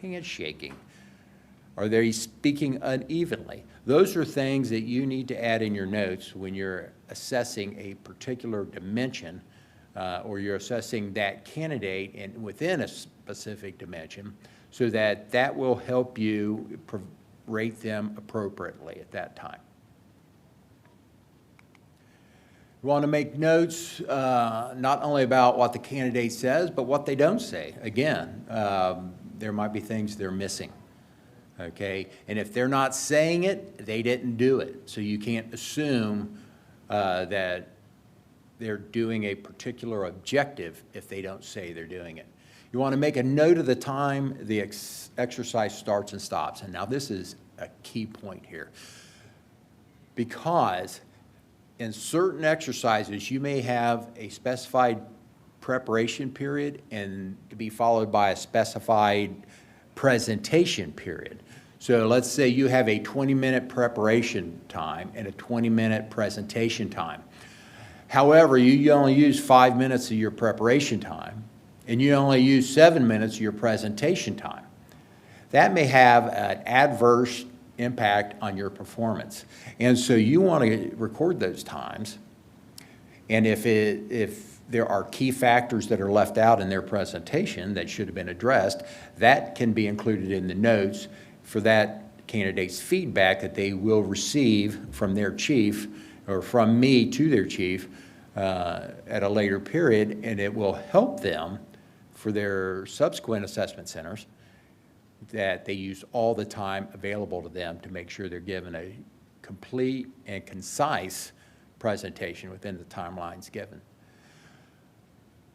hand shaking? Are they speaking unevenly? Those are things that you need to add in your notes when you're assessing a particular dimension or you're assessing that candidate within a specific dimension, so that that will help you rate them appropriately at that time. You want to make notes not only about what the candidate says, but what they don't say. Again, there might be things they're missing, okay? And if they're not saying it, they didn't do it. So you can't assume that they're doing a particular objective if they don't say they're doing it. You want to make a note of the time the exercise starts and stops. And now this is a key point here, because in certain exercises, you may have a specified preparation period and to be followed by a specified presentation period. So let's say you have a 20-minute preparation time and a 20-minute presentation time. However, you only use 5 minutes of your preparation time and you only use 7 minutes of your presentation time. That may have an adverse impact on your performance. And so you want to record those times. And if there are key factors that are left out in their presentation that should have been addressed, that can be included in the notes for that candidate's feedback that they will receive from their chief or from me to their chief at a later period, and it will help them for their subsequent assessment centers that they use all the time available to them to make sure they're given a complete and concise presentation within the timelines given.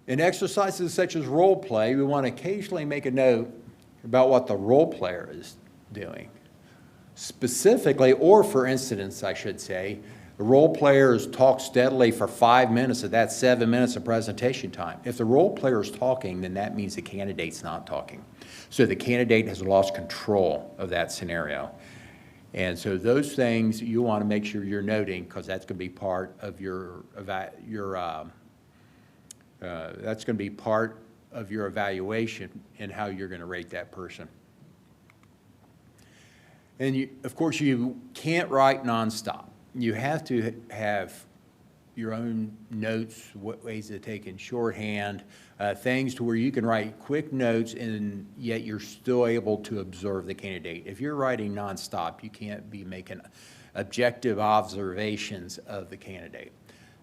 In exercises such as role play, we want to occasionally make a note about what the role player is doing. Specifically, or for instance, I should say, the role players talk steadily for 5 minutes of that 7 minutes of presentation time. If the role player is talking, then that means the candidate's not talking. So the candidate has lost control of that scenario. And so those things you want to make sure you're noting, because that's going to be part of your evaluation and how you're going to rate that person. And of course, you can't write nonstop. You have to have your own notes, ways to take in shorthand, things to where you can write quick notes and yet you're still able to observe the candidate. If you're writing nonstop, you can't be making objective observations of the candidate.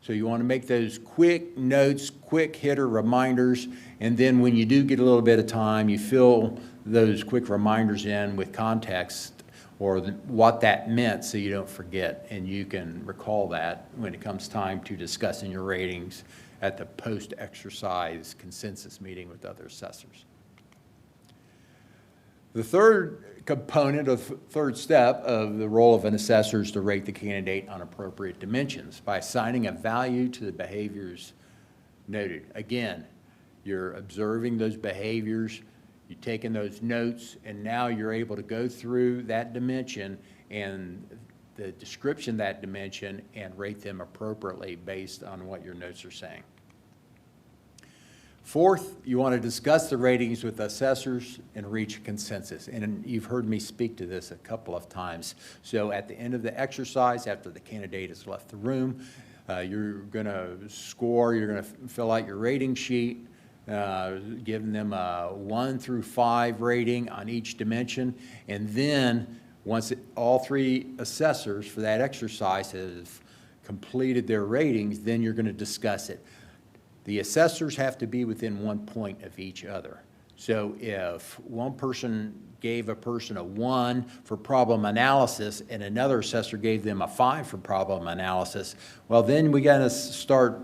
So you want to make those quick notes, quick hitter reminders, and then when you do get a little bit of time, you fill those quick reminders in with context or what that meant so you don't forget, and you can recall that when it comes time to discussing your ratings at the post-exercise consensus meeting with other assessors. The third component, or third step of the role of an assessor is to rate the candidate on appropriate dimensions by assigning a value to the behaviors noted. Again, you're observing those behaviors, you've taken those notes, and now you're able to go through that dimension and the description of that dimension and rate them appropriately based on what your notes are saying. Fourth, you want to discuss the ratings with assessors and reach a consensus. And you've heard me speak to this a couple of times. So at the end of the exercise, after the candidate has left the room, you're going to score, you're going to fill out your rating sheet, giving them a 1 through 5 rating on each dimension. And then once all 3 assessors for that exercise have completed their ratings, then you're going to discuss it. The assessors have to be within 1 point of each other. So if one person gave a person a 1 for problem analysis and another assessor gave them a 5 for problem analysis, well, then we got to start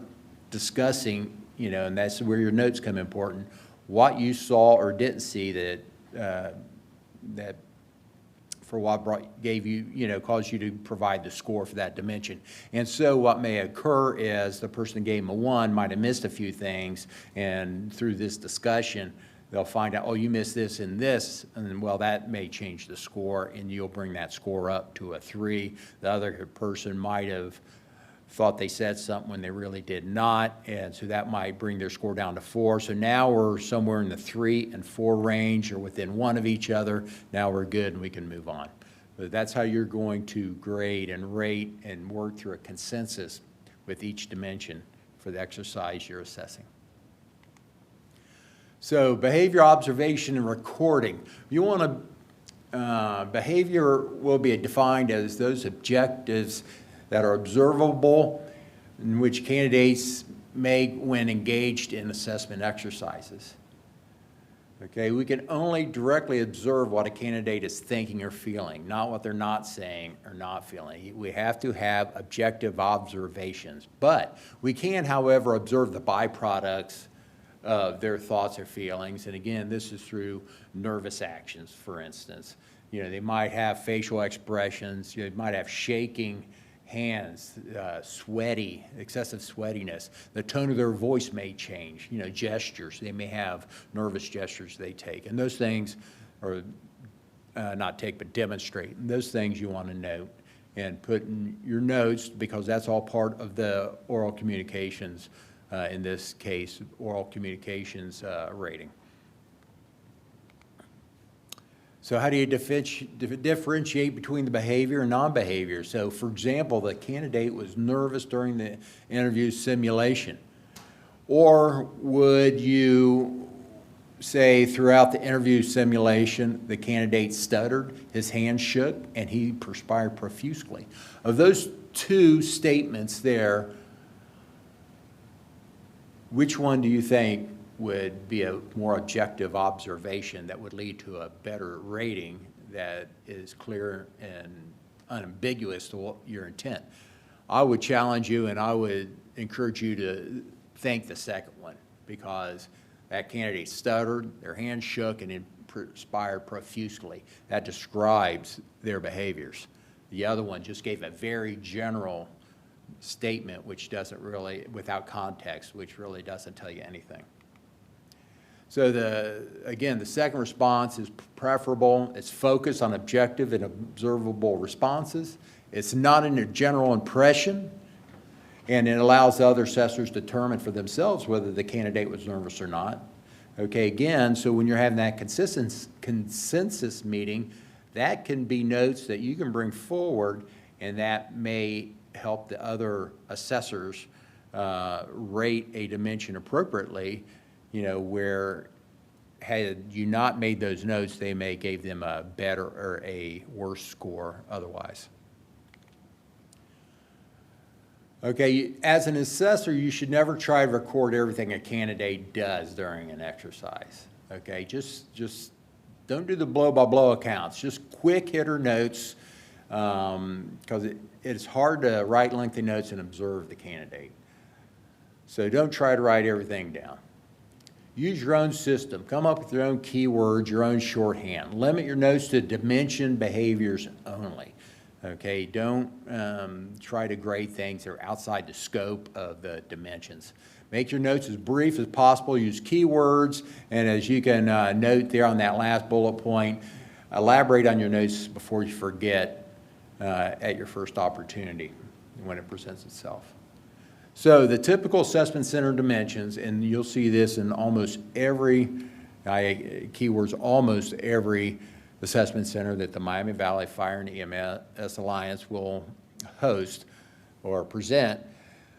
discussing, you know, and that's where your notes come important, what you saw or didn't see that for what gave you, you know, caused you to provide the score for that dimension. And so what may occur is the person that gave them a 1 might have missed a few things, and through this discussion, they'll find out, oh, you missed this and this, and then, well, that may change the score, and you'll bring that score up to a 3. The other person might have thought they said something when they really did not, and so that might bring their score down to 4. So now we're somewhere in the 3 and 4 range, or within 1 of each other. Now we're good and we can move on. But that's how you're going to grade and rate and work through a consensus with each dimension for the exercise you're assessing. So behavior observation and recording. You want to, behavior will be defined as those objectives that are observable in which candidates make when engaged in assessment exercises. Okay, we can only directly observe what a candidate is thinking or feeling, not what they're not saying or not feeling. We have to have objective observations, but we can, however, observe the byproducts of their thoughts or feelings. And again, this is through nervous actions, for instance. You know, they might have facial expressions, they might have shaking hands, sweaty, excessive sweatiness. The tone of their voice may change, you know, gestures. They may have nervous gestures they take. And those things are not take, but demonstrate. And those things you want to note and put in your notes, because that's all part of the oral communications, in this case, oral communications rating. So how do you differentiate between the behavior and non-behavior? So for example, the candidate was nervous during the interview simulation. Or would you say throughout the interview simulation, the candidate stuttered, his hands shook, and he perspired profusely? Of those two statements there, which one do you think would be a more objective observation that would lead to a better rating that is clear and unambiguous to what your intent? I would challenge you and I would encourage you to think the second one, because that candidate stuttered, their hands shook, and it perspired profusely. That describes their behaviors. The other one just gave a very general statement which doesn't really, without context, which really doesn't tell you anything. So again, the second response is preferable. It's focused on objective and observable responses. It's not in a general impression, and it allows the other assessors to determine for themselves whether the candidate was nervous or not. Okay, again, so when you're having that consensus meeting, that can be notes that you can bring forward, and that may help the other assessors rate a dimension appropriately. You know, where had you not made those notes, they may give them a better or a worse score otherwise. Okay, as an assessor, you should never try to record everything a candidate does during an exercise. Okay, just don't do the blow-by-blow accounts. Just quick hitter notes, because it's hard to write lengthy notes and observe the candidate. So don't try to write everything down. Use your own system. Come up with your own keywords, your own shorthand. Limit your notes to dimension behaviors only. Okay, don't try to grade things that are outside the scope of the dimensions. Make your notes as brief as possible. Use keywords, and as you can note there on that last bullet point, elaborate on your notes before you forget at your first opportunity when it presents itself. So the typical assessment center dimensions, and you'll see this in almost every, keywords, almost every assessment center that the Miami Valley Fire and EMS Alliance will host or present.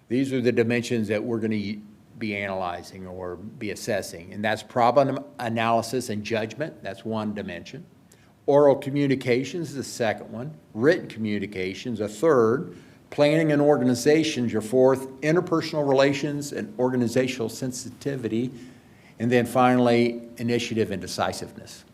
These are the dimensions that we're going to be analyzing or be assessing, and that's problem analysis and judgment. That's one dimension. Oral communications is the second one. Written communications, a third. Planning and organization, your fourth. Interpersonal relations and organizational sensitivity. And then finally, initiative and decisiveness.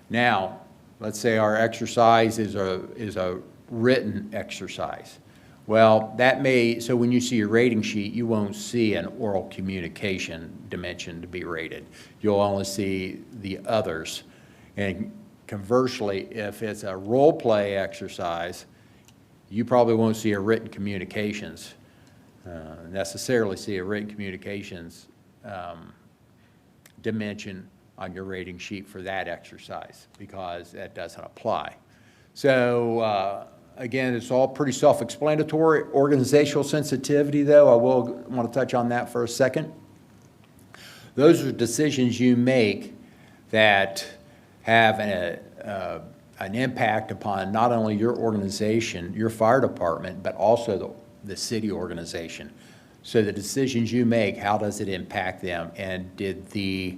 Now, let's say our exercise is a written exercise. Well, that may, so when you see your rating sheet, you won't see an oral communication dimension to be rated. You'll only see the others. And conversely, if it's a role play exercise, you probably won't see a written communications, necessarily see a written communications dimension on your rating sheet for that exercise, because that doesn't apply. So Again, it's all pretty self-explanatory. Organizational sensitivity, though, I will want to touch on that for a second. Those are decisions you make that have an impact upon not only your organization, your fire department, but also the city organization. So the decisions you make, how does it impact them? And did the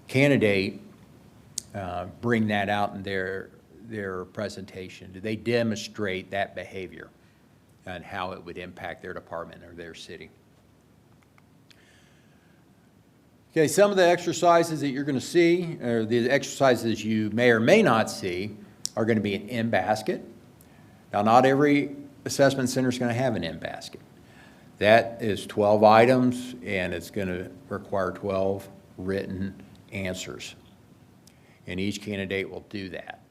candidate bring that out in their presentation? Did they demonstrate that behavior and how it would impact their department or their city? Okay, some of the exercises that you're going to see, or the exercises you may or may not see, are going to be an in-basket. Now, not every assessment center is going to have an in-basket. That is 12 items, and it's going to require 12 written answers. And each candidate will do that.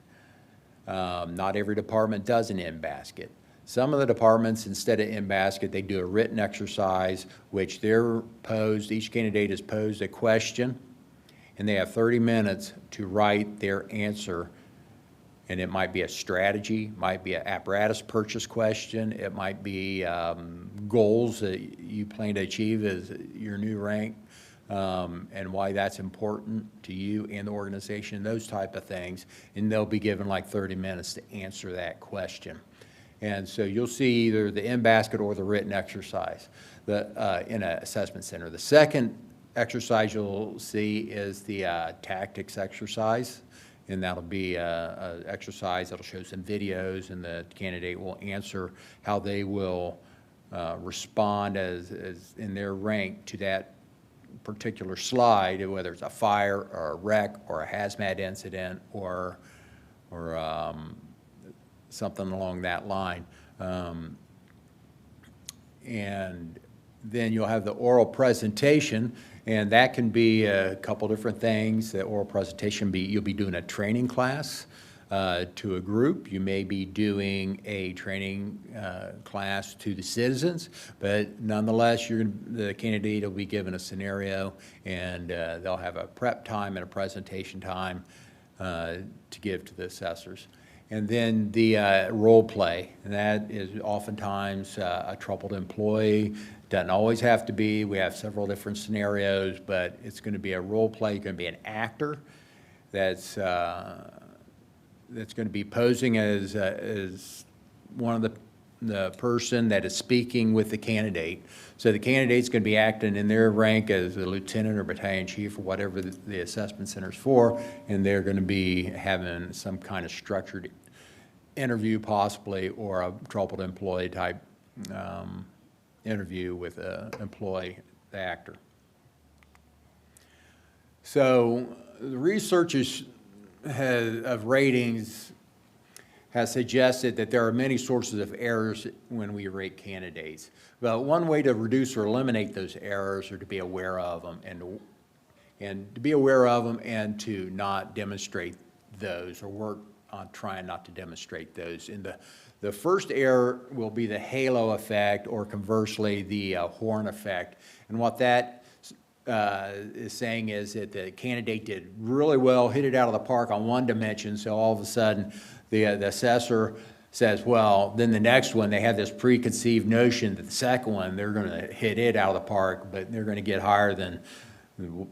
Not every department does an in-basket. Some of the departments, instead of in-basket, they do a written exercise, which they're posed, each candidate is posed a question, and they have 30 minutes to write their answer. And it might be a strategy, might be an apparatus purchase question, it might be goals that you plan to achieve as your new rank, and why that's important to you and the organization, those type of things. And they'll be given like 30 minutes to answer that question. And so you'll see either the in-basket or the written exercise in an assessment center. The second exercise you'll see is the tactics exercise. And that'll be an exercise that'll show some videos, and the candidate will answer how they will respond as in their rank to that particular slide, whether it's a fire or a wreck or a hazmat incident or something along that line. And then you'll have the oral presentation, and that can be a couple different things. The oral presentation, you'll be doing a training class to a group. You may be doing a training class to the citizens, but nonetheless, the candidate will be given a scenario, and they'll have a prep time and a presentation time to give to the assessors. And then the role play, and that is oftentimes a troubled employee. Doesn't always have to be. We have several different scenarios, but it's going to be a role play. You're going to be an actor that's going to be posing as one of the person that is speaking with the candidate. So the candidate's going to be acting in their rank as a lieutenant or battalion chief or whatever the assessment center's for, and they're going to be having some kind of structured interview possibly, or a troubled employee type interview with an employee, the actor. So the research of ratings has suggested that there are many sources of errors when we rate candidates. But one way to reduce or eliminate those errors are to be aware of them, and to be aware of them and to not demonstrate those, or work on trying not to demonstrate those. And the first error will be the halo effect, or conversely, the horn effect. And what that is saying is that the candidate did really well, hit it out of the park on one dimension, so all of a sudden the assessor says, well, then the next one, they have this preconceived notion that the second one, they're going to hit it out of the park, but they're going to get higher than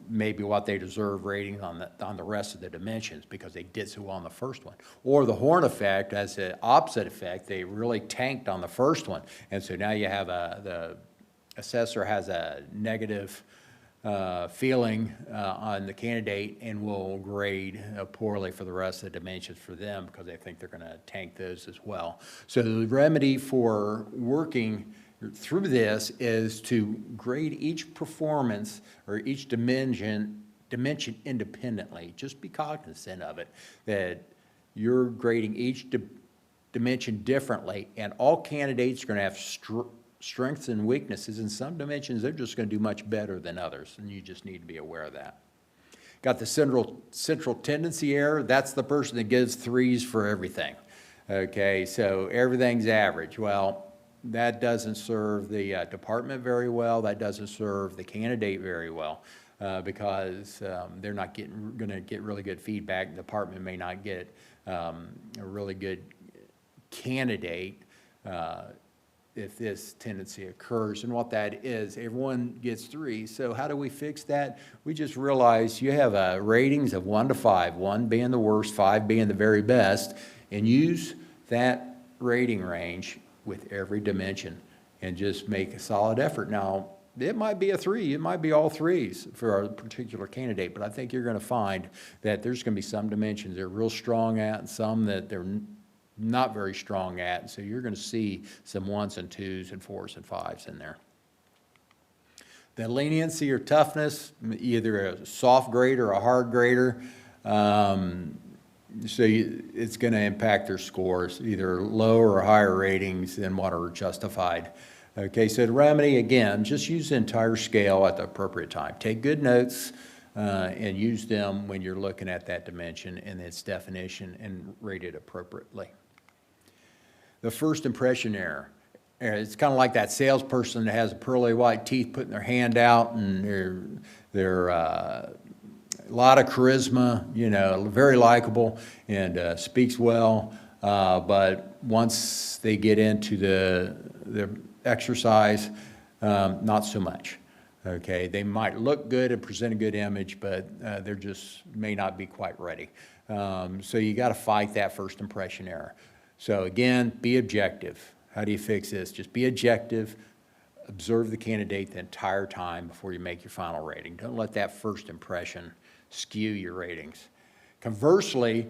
maybe what they deserve rating on the rest of the dimensions because they did so well on the first one. Or the horn effect as the opposite effect, they really tanked on the first one. And so now you have the assessor has a negative feeling on the candidate and will grade poorly for the rest of the dimensions for them because they think they're going to tank those as well. So the remedy for working through this is to grade each performance or each dimension independently. Just be cognizant of it, that you're grading each dimension differently, and all candidates are going to have strengths and weaknesses. In some dimensions, they're just going to do much better than others, and you just need to be aware of that. Got the central tendency error. That's the person that gives threes for everything. Okay, so everything's average. Well, that doesn't serve the department very well. That doesn't serve the candidate very well because they're not going to get really good feedback. The department may not get a really good candidate if this tendency occurs. And what that is, everyone gets 3. So how do we fix that? We just realize you have ratings of 1 to 5, 1 being the worst, 5 being the very best, and use that rating range with every dimension and just make a solid effort. Now, it might be a 3, it might be all 3s for a particular candidate, but I think you're going to find that there's going to be some dimensions they're real strong at and some that they're not very strong at. So you're going to see some 1s and 2s and 4s and 5s in there. The leniency or toughness, either a soft grade or a hard grader, it's going to impact their scores, either lower or higher ratings than what are justified. Okay, so the remedy, again, just use the entire scale at the appropriate time. Take good notes and use them when you're looking at that dimension and its definition and rate it appropriately. The first impression error. It's kind of like that salesperson that has pearly white teeth putting their hand out and they're a lot of charisma, you know, very likable and speaks well, but once they get into the exercise, not so much. Okay, they might look good and present a good image, but they're just may not be quite ready. So you got to fight that first impression error. So again, be objective. How do you fix this? Just be objective. Observe the candidate the entire time before you make your final rating. Don't let that first impression skew your ratings. Conversely,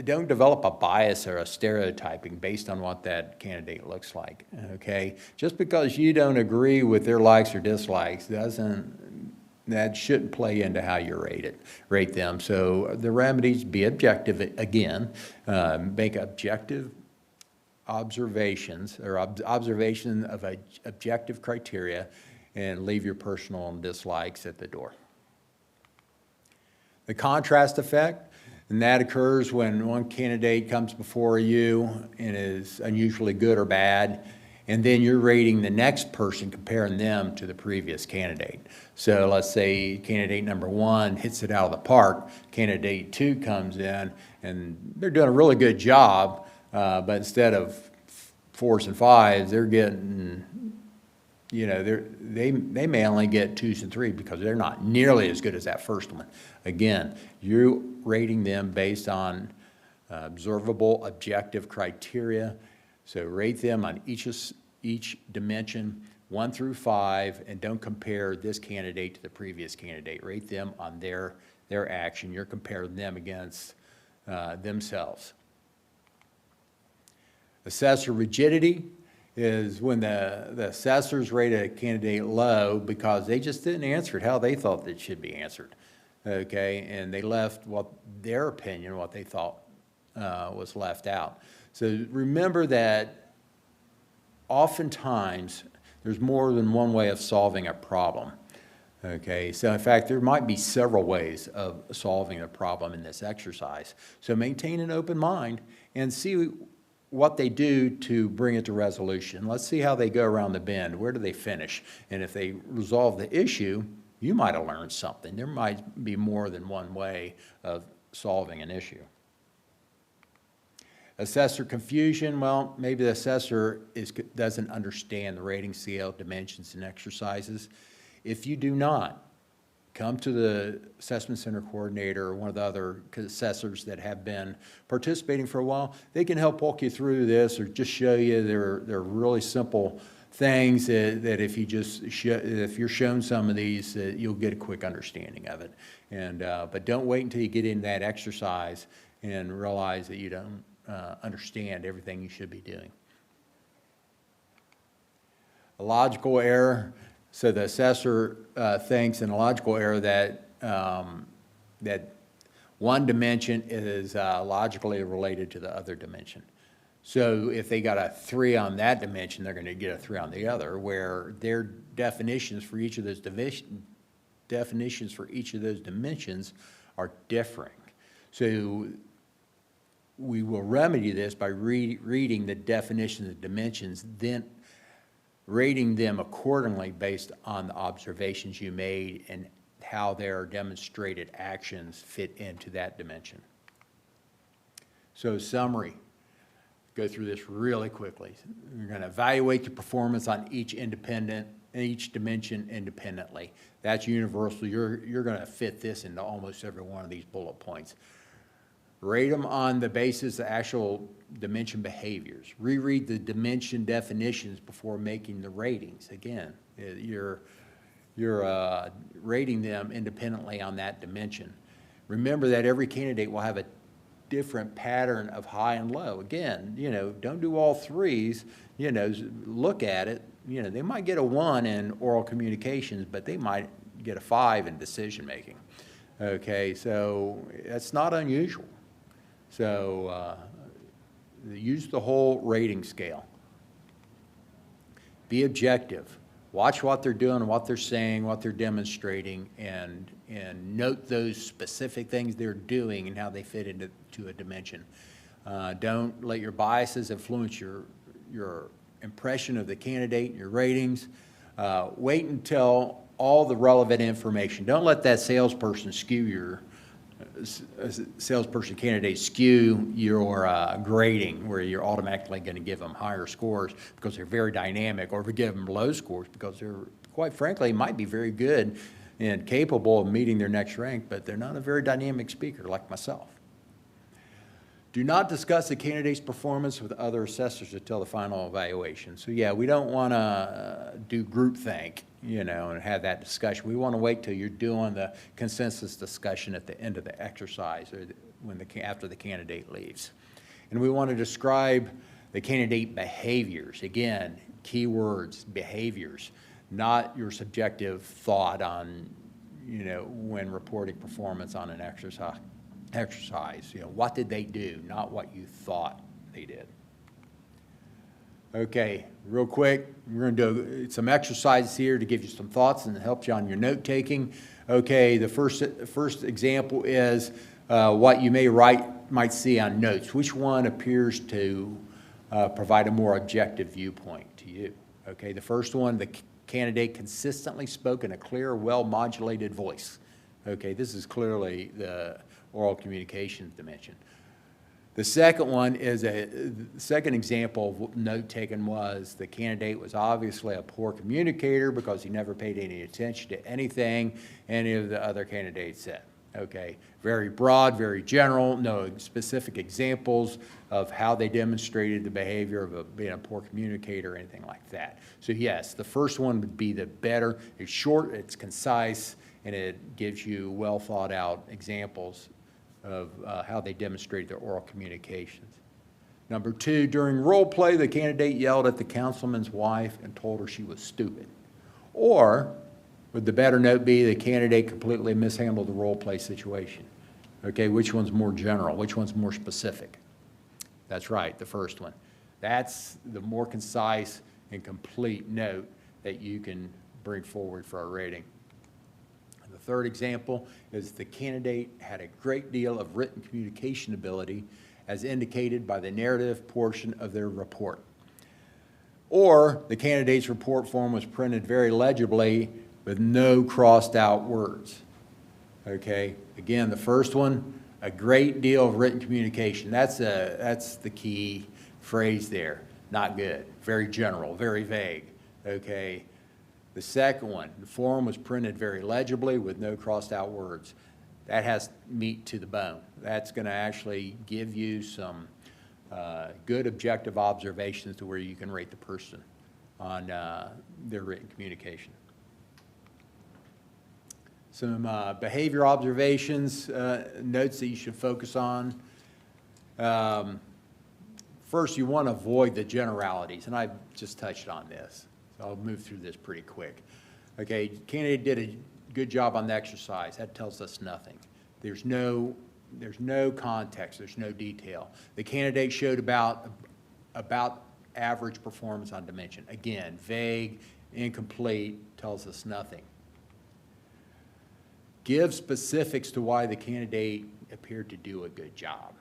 don't develop a bias or a stereotyping based on what that candidate looks like, okay? Just because you don't agree with their likes or dislikes that shouldn't play into how you rate them. So the remedies, be objective again, make objective observations or observation of objective criteria and leave your personal dislikes at the door. The contrast effect, and that occurs when one candidate comes before you and is unusually good or bad, and then you're rating the next person, comparing them to the previous candidate. So let's say candidate number 1 hits it out of the park, candidate 2 comes in, and they're doing a really good job, but instead of 4s and 5s, they're getting, you know, they may only get 2s and 3s because they're not nearly as good as that first one. Again, you're rating them based on observable, objective criteria. So rate them on each dimension, 1 through 5, and don't compare this candidate to the previous candidate. Rate them on their action. You're comparing them against themselves. Assessor rigidity is when the assessors rate a candidate low because they just didn't answer it how they thought it should be answered, okay? And they left their opinion, what they thought was left out. So remember that oftentimes there's more than one way of solving a problem, okay? So in fact, there might be several ways of solving a problem in this exercise. So maintain an open mind and see what they do to bring it to resolution. Let's see how they go around the bend. Where do they finish? And if they resolve the issue, you might have learned something. There might be more than one way of solving an issue. Assessor confusion, well, maybe the assessor doesn't understand the rating scale, dimensions, and exercises. If you do not, come to the assessment center coordinator or one of the other assessors that have been participating for a while. They can help walk you through this or just show you they're really simple things that if you if you're shown some of these, you'll get a quick understanding of it. And but don't wait until you get into that exercise and realize that you don't understand everything you should be doing. A logical error. So the assessor thinks in a logical error that that one dimension is logically related to the other dimension. So if they got a 3 on that dimension, they're going to get a 3 on the other, where their definitions for each of those dimensions are differing. So we will remedy this by reading the definitions of dimensions, then rating them accordingly based on the observations you made and how their demonstrated actions fit into that dimension. So summary, go through this really quickly. You're going to evaluate the performance on each dimension independently. That's universal. You're going to fit this into almost every one of these bullet points. Rate them on the basis of actual dimension behaviors. Reread the dimension definitions before making the ratings. Again, you're rating them independently on that dimension. Remember that every candidate will have a different pattern of high and low. Again, don't do all threes, look at it. They might get a 1 in oral communications, but they might get a 5 in decision making. Okay, so that's not unusual. So use the whole rating scale. Be objective. Watch what they're doing, what they're saying, what they're demonstrating, and note those specific things they're doing and how they fit into a dimension. Don't let your biases influence your impression of the candidate and your ratings. Wait until all the relevant information. Don't let that salesperson candidate skew your grading, where you're automatically going to give them higher scores because they're very dynamic, or give them low scores because they're, quite frankly, might be very good and capable of meeting their next rank, but they're not a very dynamic speaker like myself. Do not discuss the candidate's performance with other assessors until the final evaluation. So yeah, we don't want to do groupthink, and have that discussion. We want to wait till you're doing the consensus discussion at the end of the exercise, or after the candidate leaves. And we want to describe the candidate behaviors. Again, keywords, behaviors, not your subjective thought on, when reporting performance on an exercise. What did they do, not what you thought they did. Okay, real quick, we're going to do some exercises here to give you some thoughts and help you on your note taking. Okay, the first example is what you might see on notes. Which one appears to provide a more objective viewpoint to you? Okay, the first one, the candidate consistently spoke in a clear, well-modulated voice. Okay, this is clearly the oral communications dimension. The second one is the second example of note taken was the candidate was obviously a poor communicator because he never paid any attention to anything any of the other candidates said. Okay, very broad, very general, no specific examples of how they demonstrated the behavior of being a poor communicator or anything like that. So yes, the first one would be the better. It's short, it's concise, and it gives you well thought out examples of how they demonstrated their oral communications. Number 2, during role play, the candidate yelled at the councilman's wife and told her she was stupid. Or would the better note be the candidate completely mishandled the role play situation? Okay, which one's more general? Which one's more specific? That's right, the first one. That's the more concise and complete note that you can bring forward for a rating. The third example is the candidate had a great deal of written communication ability as indicated by the narrative portion of their report. Or the candidate's report form was printed very legibly with no crossed out words. Okay, again, the first one, a great deal of written communication. That's the key phrase there. Not good, very general, very vague. Okay. The second one, the form was printed very legibly with no crossed out words. That has meat to the bone. That's going to actually give you some good objective observations to where you can rate the person on their written communication. Some behavior observations, notes that you should focus on. First, you want to avoid the generalities, and I've just touched on this. So I'll move through this pretty quick. Okay, candidate did a good job on the exercise. That tells us nothing. There's no context. There's no detail. The candidate showed about average performance on dimension. Again, vague, incomplete, tells us nothing. Give specifics to why the candidate appeared to do a good job.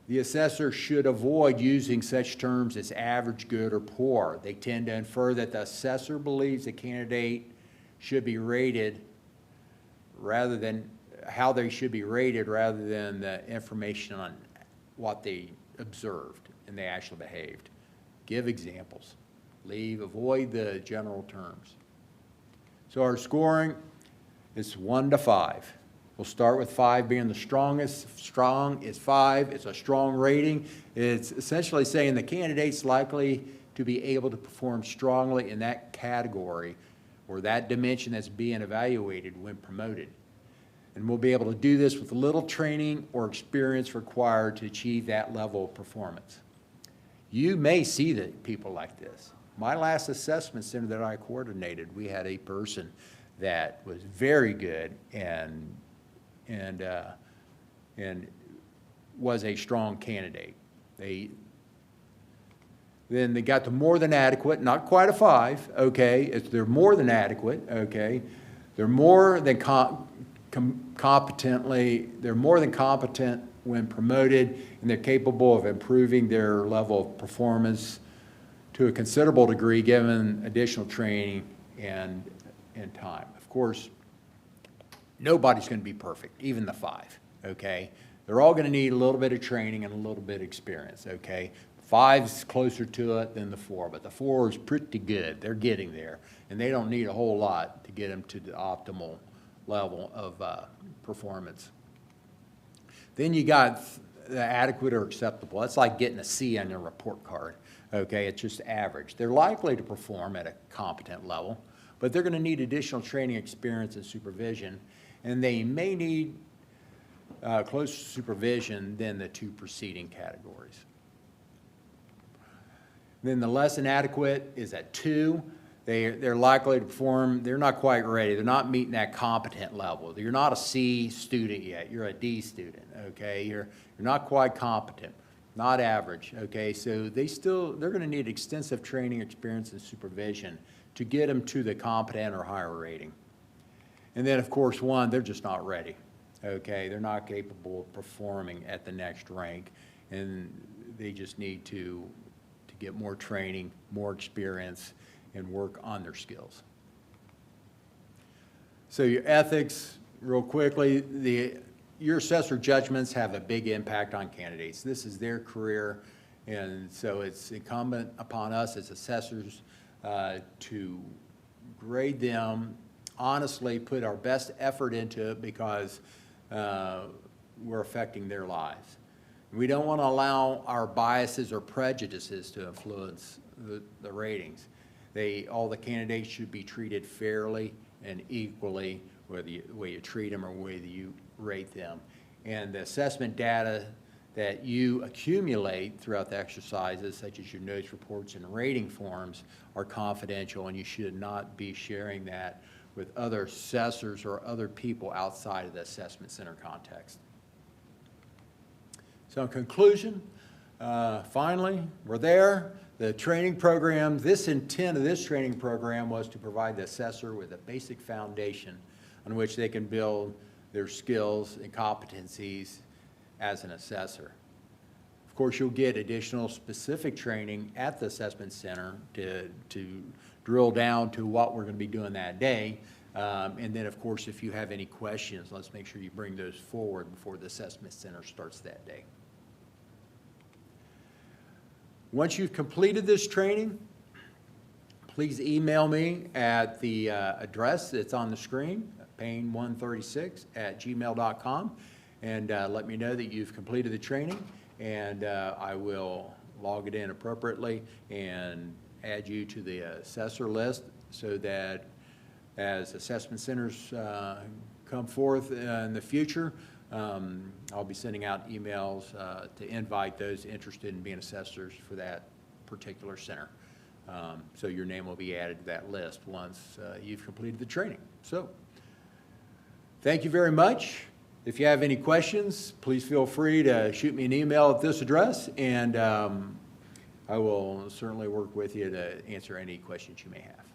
The assessor should avoid using such terms as average, good, or poor. They tend to infer that the assessor believes the candidate should be rated rather than how they should be rated rather than the information on what they observed and they actually behaved. Give examples. Avoid the general terms. So our scoring is 1 to 5. We'll start with 5 being the strongest. Strong is 5. It's a strong rating. It's essentially saying the candidate's likely to be able to perform strongly in that category or that dimension that's being evaluated when promoted. And we'll be able to do this with little training or experience required to achieve that level of performance. You may see people like this. My last assessment center that I coordinated, we had a person that was very good and was a strong candidate. Then they got to more than adequate, not quite a 5, okay? They're more than adequate, okay? They're more than competent when promoted, and they're capable of improving their level of performance to a considerable degree given additional training and time. Of course, nobody's going to be perfect, even the 5, okay? They're all going to need a little bit of training and a little bit of experience, okay? 5's closer to it than the 4, but the 4 is pretty good. They're getting there, and they don't need a whole lot to get them to the optimal level of performance. Then you got the adequate or acceptable. That's like getting a C on your report card, okay? It's just average. They're likely to perform at a competent level, but they're going to need additional training, experience, and supervision, and they may need closer supervision than the 2 preceding categories. Then the less than adequate is at 2. They're likely to perform, they're not quite ready. They're not meeting that competent level. You're not a C student yet. You're a D student, okay? You're not quite competent, not average, okay? So they're going to need extensive training, experience, and supervision to get them to the competent or higher rating. And then, of course, 1, they're just not ready, okay? They're not capable of performing at the next rank, and they just need to get more training, more experience, and work on their skills. So your ethics, real quickly, your assessor judgments have a big impact on candidates. This is their career, and so it's incumbent upon us as assessors to grade them, honestly put our best effort into it because we're affecting their lives. We don't want to allow our biases or prejudices to influence the ratings. All the candidates should be treated fairly and equally, whether the way you treat them or whether you rate them. And the assessment data that you accumulate throughout the exercises, such as your notes, reports, and rating forms, are confidential, and you should not be sharing that with other assessors or other people outside of the assessment center context. So in conclusion, finally, we're there. The training program, intent of this training program was to provide the assessor with a basic foundation on which they can build their skills and competencies as an assessor. Of course, you'll get additional specific training at the assessment center to drill down to what we're going to be doing that day. And then, of course, if you have any questions, let's make sure you bring those forward before the assessment center starts that day. Once you've completed this training, please email me at the address that's on the screen, payne136@gmail.com, and let me know that you've completed the training, and I will log it in appropriately and add you to the assessor list so that as assessment centers come forth in the future, I'll be sending out emails to invite those interested in being assessors for that particular center. So your name will be added to that list once you've completed the training. So thank you very much. If you have any questions, please feel free to shoot me an email at this address, and I will certainly work with you to answer any questions you may have.